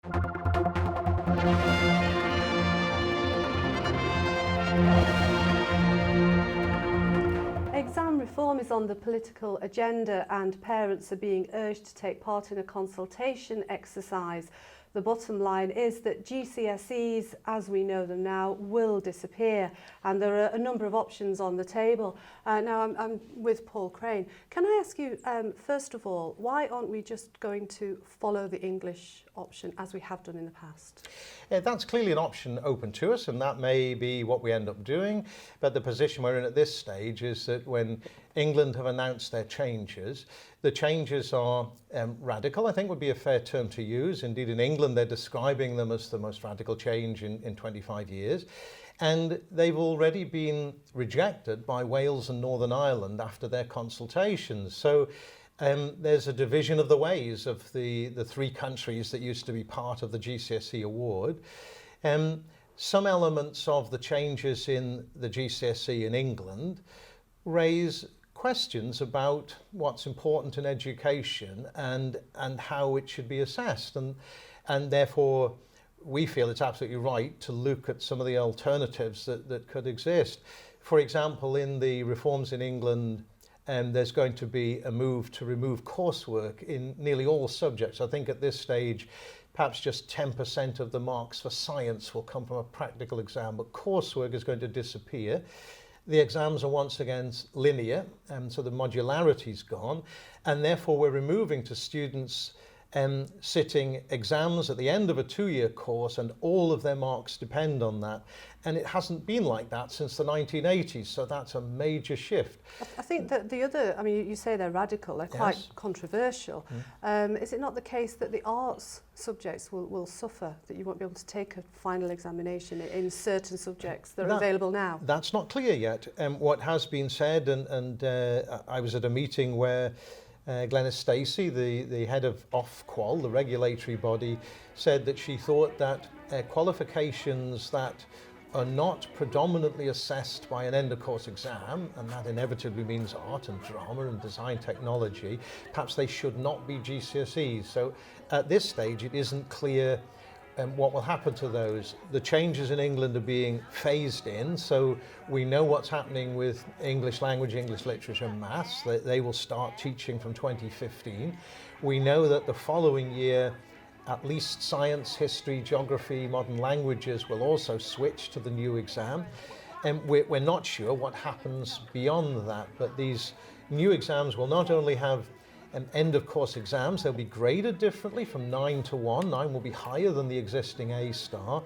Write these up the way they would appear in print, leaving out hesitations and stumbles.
Exam reform is on the political agenda and parents are being urged to take part in a consultation exercise. The bottom line is that GCSEs, as we know them now, will disappear, and there are a number of options on the table. Now I'm with Paul Craine. Can I ask you, first of all, why aren't we just going to follow the English option as we have done in the past? That's clearly an option open to us, and that may be what we end up doing. But the position we're in at this stage is that when England have announced their changes, the changes are radical, I think would be a fair term to use. Indeed, in England, they're describing them as the most radical change in 25 years. And they've already been rejected by Wales and Northern Ireland after their consultations. So there's a division of the ways of the three countries that used to be part of the GCSE award. Some elements of the changes in the GCSE in England raise questions about what's important in education and how it should be assessed. And therefore, we feel it's absolutely right to look at some of the alternatives that could exist. For example, in the reforms in England, there's going to be a move to remove coursework in nearly all subjects. I think at this stage, perhaps just 10% of the marks for science will come from a practical exam, but coursework is going to disappear. The exams are once again linear, so the modularity's gone, and therefore we're removing to students sitting exams at the end of a 2-year course, and all of their marks depend on that. And it hasn't been like that since the 1980s, so that's a major shift. I think that the other, I mean, you say they're radical, they're quite controversial. Is it not the case that the arts subjects will suffer, that you won't be able to take a final examination in certain subjects that are available now? That's not clear yet. What has been said, and I was at a meeting where Glenys Stacey, the head of Ofqual, the regulatory body, said that she thought that qualifications that are not predominantly assessed by an end-of-course exam, and that inevitably means art and drama and design technology, perhaps they should not be GCSEs. So at this stage, it isn't clear what will happen to those. The changes in England are being phased in, so we know what's happening with English language, English literature and maths. They will start teaching from 2015. We know that the following year, at least science, history, geography, modern languages will also switch to the new exam. And we're not sure what happens beyond that, but these new exams will not only have end-of-course exams, they'll be graded differently from 9 to 1. 9 will be higher than the existing A star.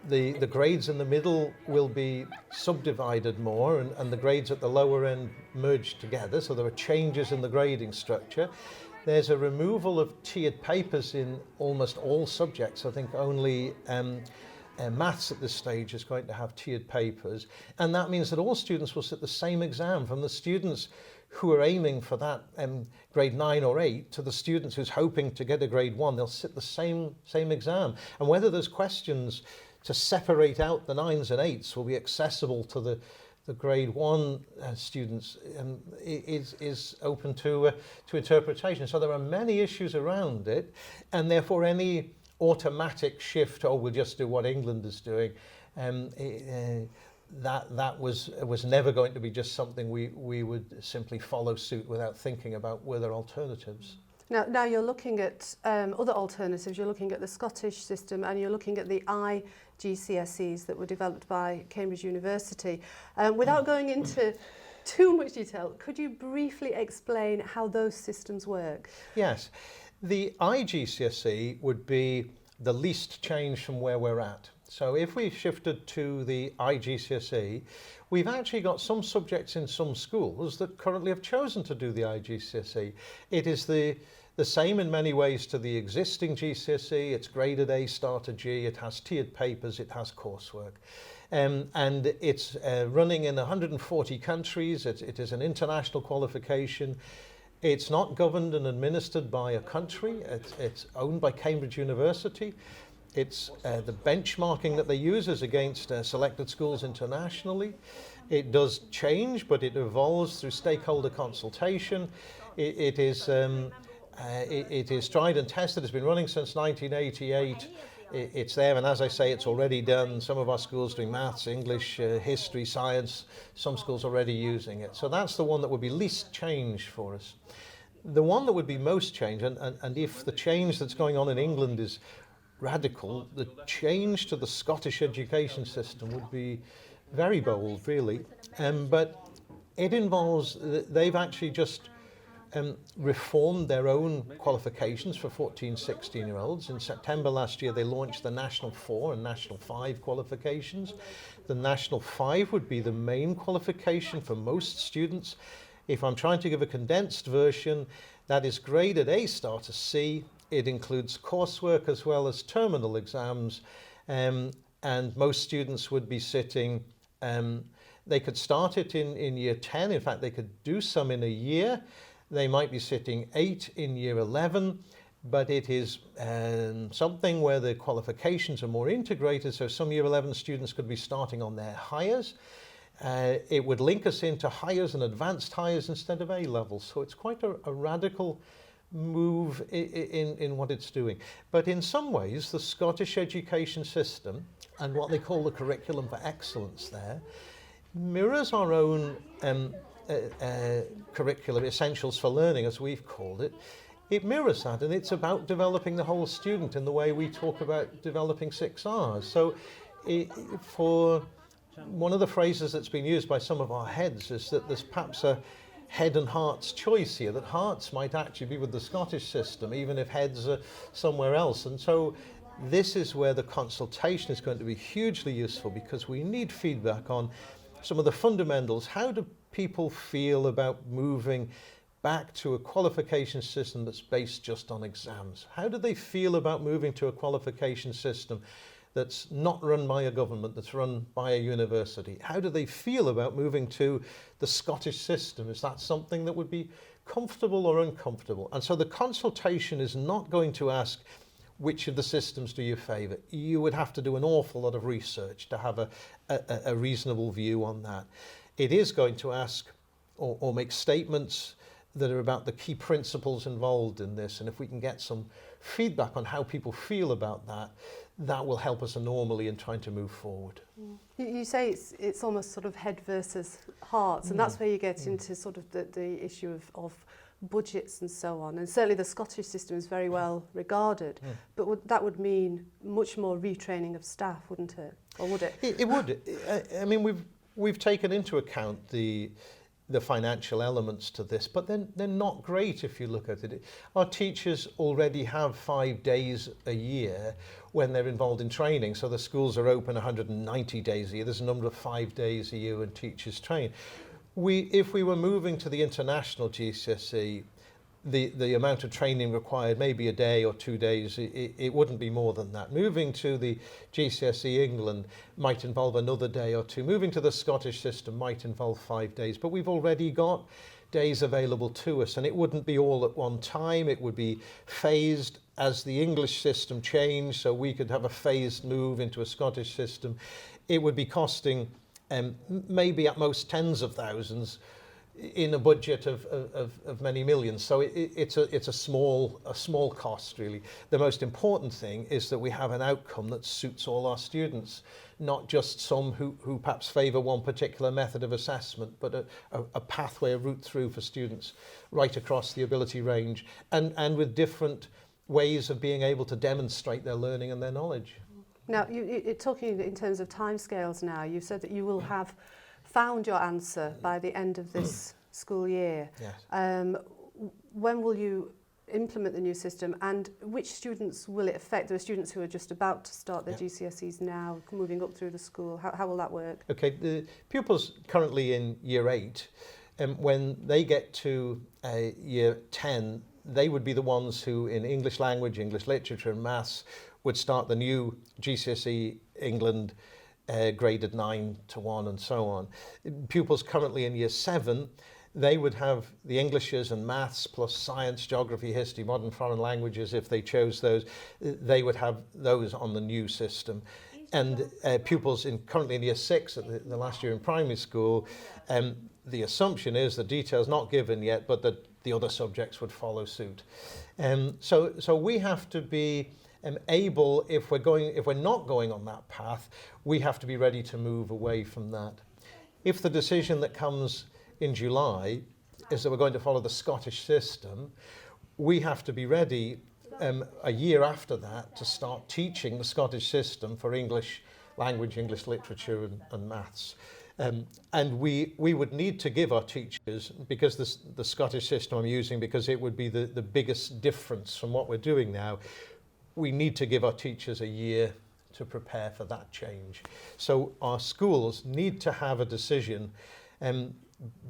The grades in the middle will be subdivided more, and the grades at the lower end merged together, so there are changes in the grading structure. There's a removal of tiered papers in almost all subjects. I think only maths at this stage is going to have tiered papers, and that means that all students will sit the same exam, from the students who are aiming for that grade 9 or 8 to the students who's hoping to get a grade 1. They'll sit the same exam, and whether those questions to separate out the 9s and 8s will be accessible to the grade 1 students is open to interpretation. So there are many issues around it, and therefore any automatic shift, we'll just do what England is doing, that was never going to be just something we would simply follow suit without thinking about were there alternatives. Now you're looking at other alternatives. You're looking at the Scottish system, and you're looking at the GCSEs that were developed by Cambridge University. Without going into too much detail, could you briefly explain how those systems work? Yes. The IGCSE would be the least change from where we're at. So if we shifted to the IGCSE, we've actually got some subjects in some schools that currently have chosen to do the IGCSE. It is the same in many ways to the existing GCSE. It's graded A star to G, it has tiered papers, it has coursework. And it's running in 140 countries. It is an international qualification. It's not governed and administered by a country. It's owned by Cambridge University. It's the benchmarking that they use is against selected schools internationally. It does change, but it evolves through stakeholder consultation. It is It is tried and tested. It's been running since 1988. It's there, and as I say, it's already done. Some of our schools doing maths, English, history, science. Some schools already using it. So that's the one that would be least change for us. The one that would be most change, and if the change that's going on in England is radical, the change to the Scottish education system would be very bold, really. But it involves, they've actually just reformed their own qualifications for 14, 16-year-olds. In September last year, they launched the National 4 and National 5 qualifications. The National 5 would be the main qualification for most students. If I'm trying to give a condensed version, that is graded A star to C. It includes coursework as well as terminal exams, and most students would be sitting, they could start it in year 10. In fact, they could do some in a year. They might be sitting 8 in year 11, but it is something where the qualifications are more integrated, so some year 11 students could be starting on their higher. It would link us into higher and advanced higher instead of A levels, so it's quite a radical move in what it's doing. But in some ways, the Scottish education system and what they call the curriculum for excellence there mirrors our own curriculum, essentials for learning, as we've called it. It mirrors that, and it's about developing the whole student in the way we talk about developing 6 Rs. So for one of the phrases that's been used by some of our heads is that there's perhaps a head and heart's choice here, that hearts might actually be with the Scottish system, even if heads are somewhere else. And so this is where the consultation is going to be hugely useful, because we need feedback on some of the fundamentals. How do people feel about moving back to a qualification system that's based just on exams? How do they feel about moving to a qualification system that's not run by a government, that's run by a university? How do they feel about moving to the Scottish system? Is that something that would be comfortable or uncomfortable? And so the consultation is not going to ask, which of the systems do you favour? You would have to do an awful lot of research to have a reasonable view on that. It is going to ask or make statements that are about the key principles involved in this, and if we can get some feedback on how people feel about that, that will help us enormously in trying to move forward. You say it's almost sort of head versus hearts, and that's where you get into sort of the issue of budgets and so on. And certainly the Scottish system is very well regarded, but that would mean much more retraining of staff, wouldn't it? Or would it? It would. I mean, we've taken into account the financial elements to this, but then they're not great if you look at it. Our teachers already have 5 days a year when they're involved in training, so the schools are open 190 days a year. There's a number of 5 days a year when teachers train. If we were moving to the international GCSE, the amount of training required, maybe a day or 2 days, it wouldn't be more than that. Moving to the GCSE England might involve another day or 2. Moving to the Scottish system might involve 5 days, but we've already got days available to us, and it wouldn't be all at one time. It would be phased as the English system changed, so we could have a phased move into a Scottish system. It would be costing maybe at most tens of thousands in a budget of many millions. So it's a small cost, really. The most important thing is that we have an outcome that suits all our students, not just some who perhaps favour one particular method of assessment, but a pathway, a route through for students right across the ability range, and with different ways of being able to demonstrate their learning and their knowledge. Now, you're talking in terms of timescales now. You said that you will have found your answer by the end of this school year. Yes. When will you implement the new system, and which students will it affect? There are students who are just about to start their GCSEs now, moving up through the school. How will that work? Okay, the pupils currently in year 8, when they get to year 10, they would be the ones who in English language, English literature and maths would start the new GCSE England graded 9 to 1 and so on. Pupils currently in year 7, they would have the Englishes and maths plus science, geography, history, modern foreign languages if they chose those. They would have those on the new system. And pupils currently in year 6, at the last year in primary school, the assumption is, the details not given yet, but that the other subjects would follow suit. So we have to be able, if we're not going on that path, we have to be ready to move away from that. If the decision that comes in July is that we're going to follow the Scottish system, we have to be ready a year after that to start teaching the Scottish system for English language, English literature and maths. And we would need to give our teachers, because the Scottish system I'm using, because it would be the biggest difference from what we're doing now, we need to give our teachers a year to prepare for that change. So our schools need to have a decision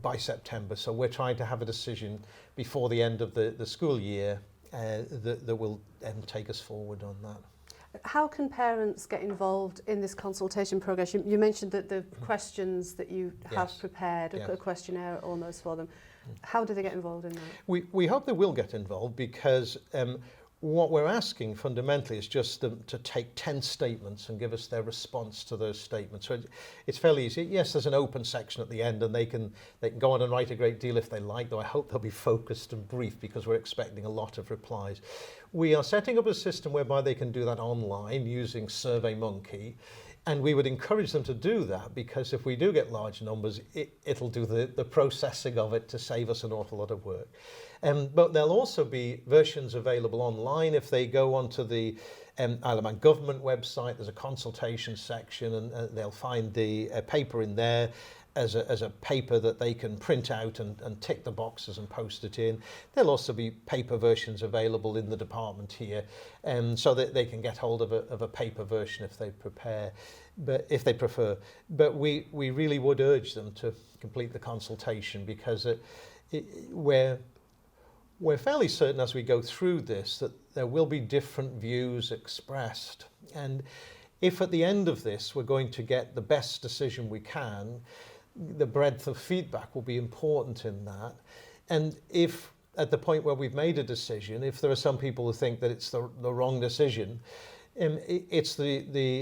by September. So we're trying to have a decision before the end of the school year that will take us forward on that. How can parents get involved in this consultation progress? You mentioned that the questions that you have prepared, a questionnaire almost for them. How do they get involved in that? We hope they will get involved, because what we're asking fundamentally is just them to take 10 statements and give us their response to those statements. So it's fairly easy. Yes, there's an open section at the end, and they can go on and write a great deal if they like, though I hope they'll be focused and brief, because we're expecting a lot of replies. We are setting up a system whereby they can do that online using SurveyMonkey, and we would encourage them to do that, because if we do get large numbers, it'll do the processing of it to save us an awful lot of work. But there'll also be versions available online. If they go onto the Isle of Man government website, there's a consultation section, and they'll find the paper in there as a paper that they can print out and tick the boxes and post it in. There'll also be paper versions available in the department here, so that they can get hold of a paper version if they prefer. But we really would urge them to complete the consultation, because we're fairly certain as we go through this that there will be different views expressed. And if at the end of this we're going to get the best decision we can, the breadth of feedback will be important in that. And if at the point where we've made a decision, if there are some people who think that it's the wrong decision, it's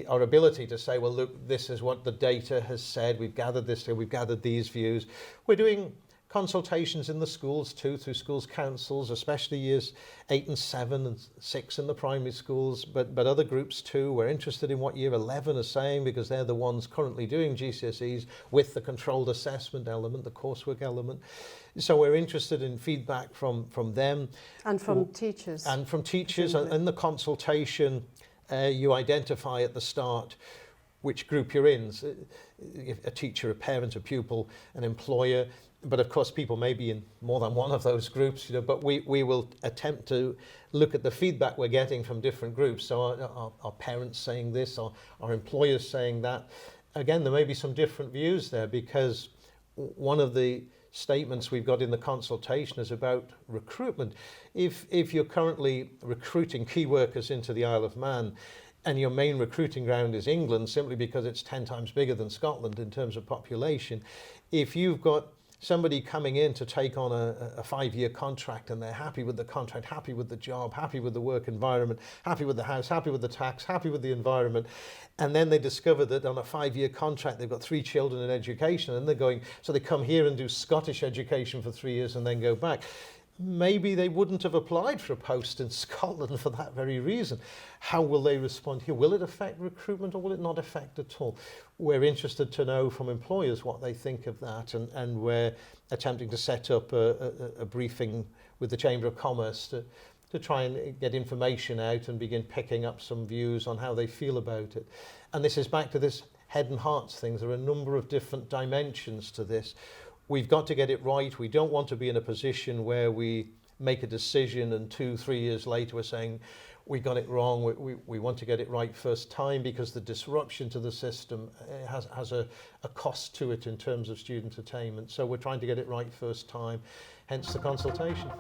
our ability to say, well, look, this is what the data has said, we've gathered this here, we've gathered these views. We're doing consultations in the schools too, through schools councils, especially years 8 and 7 and 6 in the primary schools, but other groups too. We're interested in what year 11 are saying, because they're the ones currently doing GCSEs with the controlled assessment element, the coursework element. So we're interested in feedback from them. And from teachers. And from teachers. And in the consultation, you identify at the start which group you're in. So, a teacher, a parent, a pupil, an employer. But of course, people may be in more than one of those groups, but we will attempt to look at the feedback we're getting from different groups. So our parents saying this, our employers saying that. Again, there may be some different views there, because one of the statements we've got in the consultation is about recruitment. If you're currently recruiting key workers into the Isle of Man, and your main recruiting ground is England, simply because it's 10 times bigger than Scotland in terms of population, if you've got somebody coming in to take on a 5-year contract, and they're happy with the contract, happy with the job, happy with the work environment, happy with the house, happy with the tax, happy with the environment, and then they discover that on a 5-year contract they've got 3 children in education, and they're going, so they come here and do Scottish education for 3 years and then go back. Maybe they wouldn't have applied for a post in Scotland for that very reason. How will they respond here? Will it affect recruitment, or will it not affect at all? We're interested to know from employers what they think of that, and we're attempting to set up a briefing with the Chamber of Commerce to try and get information out and begin picking up some views on how they feel about it. And this is back to this head and hearts things. There are a number of different dimensions to this. We've got to get it right. We don't want to be in a position where we make a decision and 2-3 years later we're saying we got it wrong. We want to get it right first time, because the disruption to the system has a cost to it in terms of student attainment. So we're trying to get it right first time, hence the consultation.